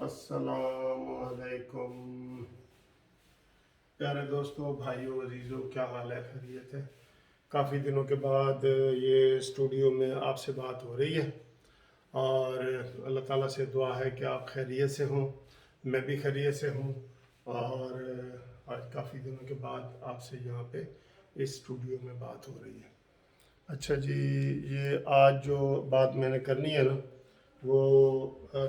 अस्सलाम वालेकुम प्यारे दोस्तों, भाइयों, अजीज़ों, क्या हाल है? खैरियत है? काफ़ी दिनों के बाद ये स्टूडियो में आपसे बात हो रही है और अल्लाह ताला से दुआ है कि आप खैरियत से हों, मैं भी खैरियत से हूँ। और आज काफ़ी दिनों के बाद आपसे यहाँ पे इस स्टूडियो में बात हो रही है। अच्छा जी, ये आज जो बात मैंने करनी है ना, वो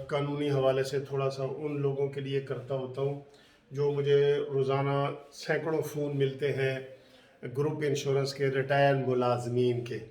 कानूनी हवाले से थोड़ा सा उन लोगों के लिए करता होता हूँ जो मुझे रोज़ाना सैकड़ों फ़ोन मिलते हैं ग्रुप इंश्योरेंस के रिटायर्ड मुलाजमीन के।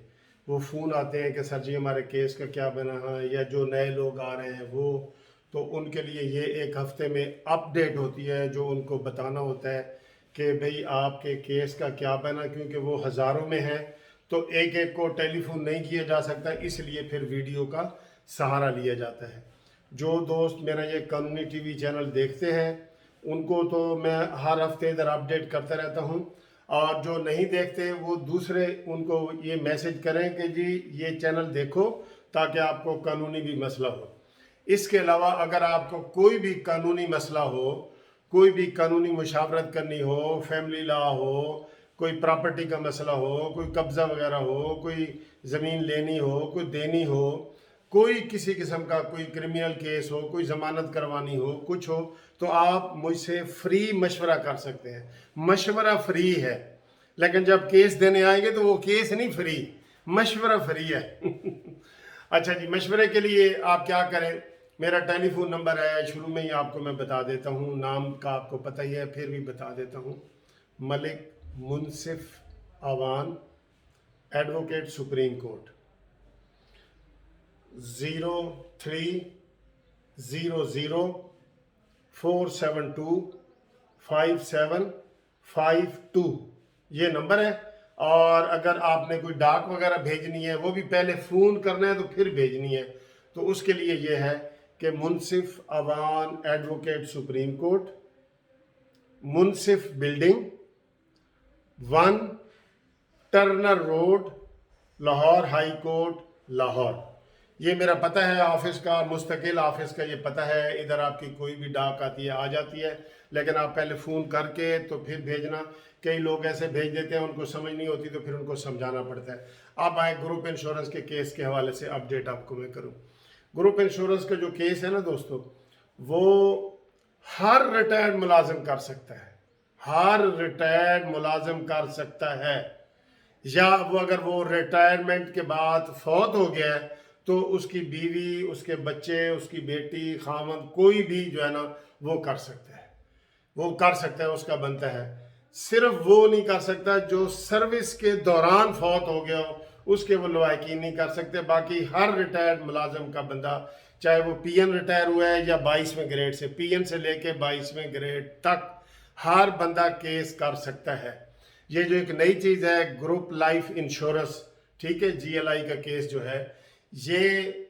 वो फ़ोन आते हैं कि सर जी हमारे केस का क्या बना है, या जो नए लोग आ रहे हैं वो, तो उनके लिए ये एक हफ़्ते में अपडेट होती है जो उनको बताना होता है कि भाई आपके केस का क्या बना, क्योंकि वो हज़ारों में है तो एक एक को टेलीफोन नहीं किया जा सकता, इसलिए फिर वीडियो का सहारा लिया जाता है। जो दोस्त मेरा ये कानूनी टीवी चैनल देखते हैं उनको तो मैं हर हफ्ते इधर अपडेट करता रहता हूँ, और जो नहीं देखते वो दूसरे उनको ये मैसेज करें कि जी ये चैनल देखो ताकि आपको कानूनी भी मसला हो। इसके अलावा अगर आपको कोई भी कानूनी मसला हो, कोई भी कानूनी मुशावरत करनी हो, फैमिली लॉ हो, कोई प्रॉपर्टी का मसला हो, कोई कब्ज़ा वगैरह हो, कोई ज़मीन लेनी हो, कोई देनी हो, कोई किसी किस्म का कोई क्रिमिनल केस हो, कोई ज़मानत करवानी हो, कुछ हो, तो आप मुझसे फ्री मशवरा कर सकते हैं। मशवरा फ्री है, लेकिन जब केस देने आएंगे तो वो केस नहीं फ्री, मशवरा फ्री है। अच्छा जी, मशवरे के लिए आप क्या करें, मेरा टेलीफोन नंबर है, शुरू में ही आपको मैं बता देता हूँ, नाम का आपको पता ही है फिर भी बता देता हूँ। मलिक मुनसिफ अवान, एडवोकेट, सुप्रीम कोर्ट, 030047257552 ये नंबर है। और अगर आपने कोई डाक वगैरह भेजनी है, वो भी पहले फ़ोन करना है तो फिर भेजनी है, तो उसके लिए ये है कि Munsif Awan advocate supreme court, Munsif building, 1 Turner road, Lahore high court, Lahore. ये मेरा पता है ऑफिस का, मुस्तकिल ऑफिस का ये पता है। इधर आपकी कोई भी डाक आती है आ जाती है, लेकिन आप पहले फ़ोन करके तो फिर भेजना। कई लोग ऐसे भेज देते हैं, उनको समझ नहीं होती तो फिर उनको समझाना पड़ता है। अब आए ग्रुप इंश्योरेंस के केस के हवाले से अपडेट आपको मैं करूँ। ग्रुप इंश्योरेंस का जो केस है ना दोस्तों, वो हर रिटायर्ड मुलाजिम कर सकता है, हर रिटायर्ड मुलाजिम कर सकता है। या वो अगर वो रिटायरमेंट के बाद फौत हो गया है तो उसकी बीवी, उसके बच्चे, उसकी बेटी, खामन, कोई भी जो है ना वो कर सकता है, वो कर सकता है, उसका बनता है। सिर्फ वो नहीं कर सकता जो सर्विस के दौरान फौत हो गया हो, उसके वो लवाहकीन नहीं कर सकते। बाकी हर रिटायर्ड मुलाजम का बंदा, चाहे वो पीएन रिटायर हुआ है या 22वें ग्रेड से, पीएन से लेके 22वें ग्रेड तक हर बंदा केस कर सकता है। ये जो एक नई चीज़ है ग्रुप लाइफ इंश्योरेंस, ठीक है, जीएलआई का केस जो है, ये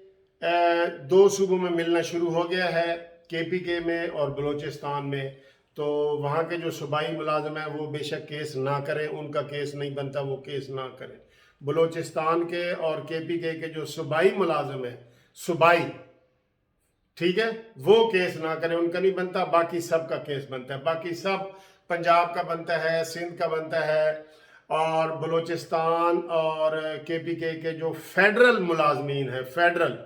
दो सूबों में मिलना शुरू हो गया है, केपीके में और बलूचिस्तान में। तो वहाँ के जो सूबाई मुलाजम हैं वो बेशक केस ना करें, उनका केस नहीं बनता, वो केस ना करें। बलूचिस्तान के और केपीके के जो सूबाई मुलाजम हैं, सूबाई, ठीक है, वो केस ना करें, उनका नहीं बनता, बाकी सब का केस बनता है। बाकी सब पंजाब का बनता है, सिंध का बनता है, और बलूचिस्तान और केपीके के जो फेडरल मुलाजमीन है, फेडरल,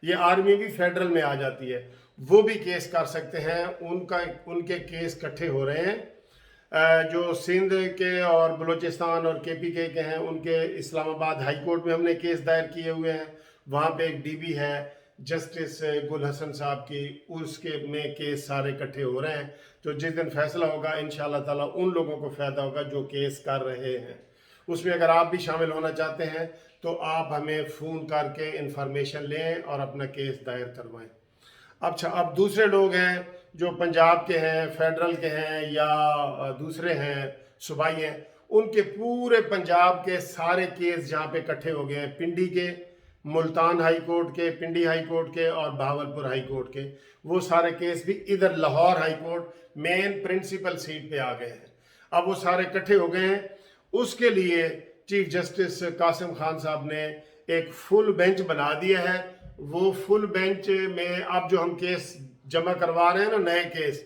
ये आर्मी भी फेडरल में आ जाती है, वो भी केस कर सकते हैं। उनके केस इकट्ठे हो रहे हैं। जो सिंध के और बलूचिस्तान और केपीके के हैं, उनके इस्लामाबाद हाई कोर्ट में हमने केस दायर किए हुए हैं। वहाँ पे एक डीबी है जस्टिस गुल हसन साहब की, उसके में केस सारे इकट्ठे हो रहे हैं। तो जिस दिन फैसला होगा इंशाल्लाह ताला उन लोगों को फ़ायदा होगा जो केस कर रहे हैं। उसमें अगर आप भी शामिल होना चाहते हैं तो आप हमें फ़ोन करके इंफॉर्मेशन लें और अपना केस दायर करवाएं। अच्छा, अब दूसरे लोग हैं जो पंजाब के हैं, फेडरल के हैं, या दूसरे हैं, सूबाई हैं, उनके पूरे पंजाब के सारे केस जहाँ पे इकट्ठे हो गए हैं, पिंडी के, मुल्तान हाई कोर्ट के, पिंडी हाई कोर्ट के और बहावलपुर हाई कोर्ट के, वो सारे केस भी इधर Lahore high court main principal seat पे आ गए हैं। अब वो सारे इकट्ठे हो गए हैं। उसके लिए चीफ जस्टिस कासिम खान साहब ने एक फुल बेंच बना दिया है। वो फुल बेंच में अब जो हम केस जमा करवा रहे हैं ना नए केस,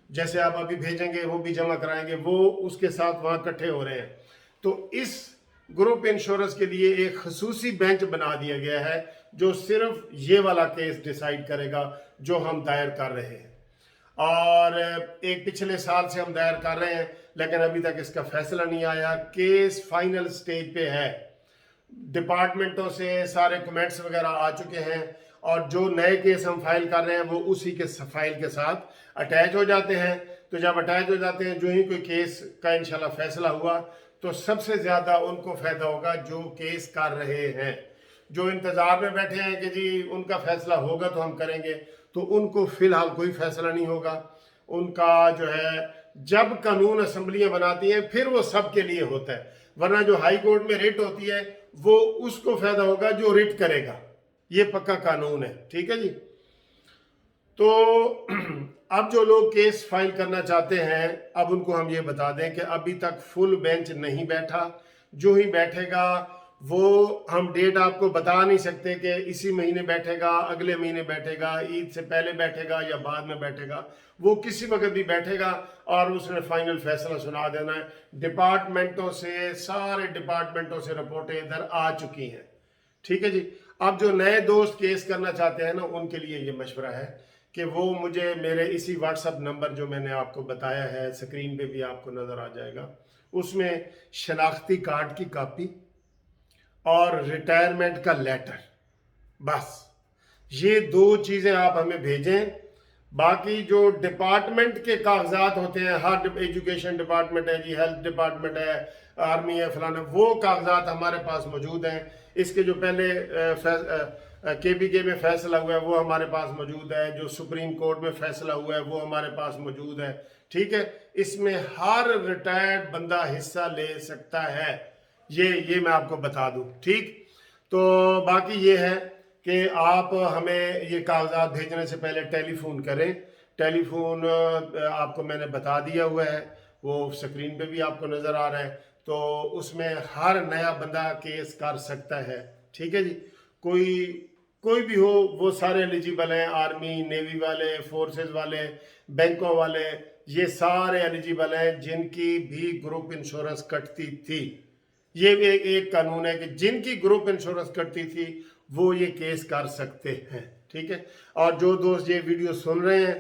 जैसे आप अभी भेजेंगे वो भी जमा कराएंगे, वो उसके साथ वहाँ इकट्ठे हो रहे हैं। तो इस ग्रुप इंश्योरेंस के लिए एक खसूसी बेंच बना दिया गया है जो सिर्फ ये वाला केस डिसाइड करेगा जो हम दायर कर रहे हैं। और एक पिछले साल से हम दायर कर रहे हैं लेकिन अभी तक इसका फैसला नहीं आया। केस फाइनल स्टेज पे है, डिपार्टमेंटों से सारे कमेंट्स वगैरह आ चुके हैं और जो नए केस हम फाइल कर रहे हैं वो उसी के फाइल के साथ अटैच हो जाते हैं। तो जब अटैच हो जाते हैं, जो ही कोई केस का इंशाल्लाह फैसला हुआ तो सबसे ज़्यादा उनको फ़ायदा होगा जो केस कर रहे हैं। जो इंतज़ार में बैठे हैं कि जी उनका फैसला होगा तो हम करेंगे, तो उनको फ़िलहाल कोई फैसला नहीं होगा। उनका जो है जब कानून असम्बलियाँ बनाती हैं फिर वो सब के लिए होता है, वरना जो हाई कोर्ट में रिट होती है वो उसको फ़ायदा होगा जो रिट करेगा। ये पक्का कानून है, ठीक है जी। तो अब जो लोग केस फाइल करना चाहते हैं, अब उनको हम ये बता दें कि अभी तक फुल बेंच नहीं बैठा। जो ही बैठेगा वो हम डेट आपको बता नहीं सकते कि इसी महीने बैठेगा, अगले महीने बैठेगा, ईद से पहले बैठेगा या बाद में बैठेगा। वो किसी वक्त भी बैठेगा और उसने फाइनल फैसला सुना देना है। डिपार्टमेंटों से, सारे डिपार्टमेंटों से रिपोर्टें इधर आ चुकी हैं, ठीक है जी। अब जो नए दोस्त केस करना चाहते हैं ना, उनके लिए ये मशवरा है कि वो मुझे मेरे इसी व्हाट्सएप नंबर जो मैंने आपको बताया है, स्क्रीन पे भी आपको नज़र आ जाएगा, उसमें शनाख्ती कार्ड की कापी और रिटायरमेंट का लेटर, बस ये 2 चीज़ें आप हमें भेजें। बाकी जो डिपार्टमेंट के कागजात होते हैं, हर एजुकेशन डिपार्टमेंट है जी, हेल्थ डिपार्टमेंट है, आर्मी है, फलाना, वो कागजात हमारे पास मौजूद हैं। इसके जो पहले KPK में फैसला हुआ है वो हमारे पास मौजूद है, जो सुप्रीम कोर्ट में फैसला हुआ है वो हमारे पास मौजूद है, ठीक है। इसमें हर रिटायर्ड बंदा हिस्सा ले सकता है, ये मैं आपको बता दूं, ठीक। तो बाकी ये है कि आप हमें ये कागजात भेजने से पहले टेलीफोन करें। टेलीफोन आपको मैंने बता दिया हुआ है, वो स्क्रीन पे भी आपको नज़र आ रहा है। तो उसमें हर नया बंदा केस कर सकता है, ठीक है जी। कोई भी हो, वो सारे एलिजिबल हैं। आर्मी, नेवी वाले, फोर्सेस वाले, बैंकों वाले, ये सारे एलिजिबल हैं जिनकी भी ग्रुप इंश्योरेंस कटती थी। ये एक कानून है कि जिनकी ग्रुप इंश्योरेंस कटती थी वो ये केस कर सकते हैं, ठीक है। और जो दोस्त ये वीडियो सुन रहे हैं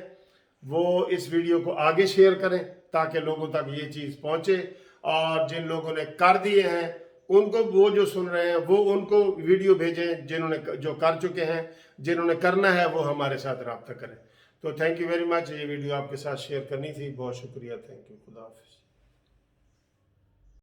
वो इस वीडियो को आगे शेयर करें ताकि लोगों तक ये चीज़ पहुंचे। और जिन लोगों ने कर दिए हैं उनको, वो जो सुन रहे हैं वो उनको वीडियो भेजें, जिन्होंने जो कर चुके हैं, जिन्होंने करना है वो हमारे साथ रब्ता करें। तो थैंक यू वेरी मच, ये वीडियो आपके साथ शेयर करनी थी, बहुत शुक्रिया, थैंक यू, खुदा हाफिज़।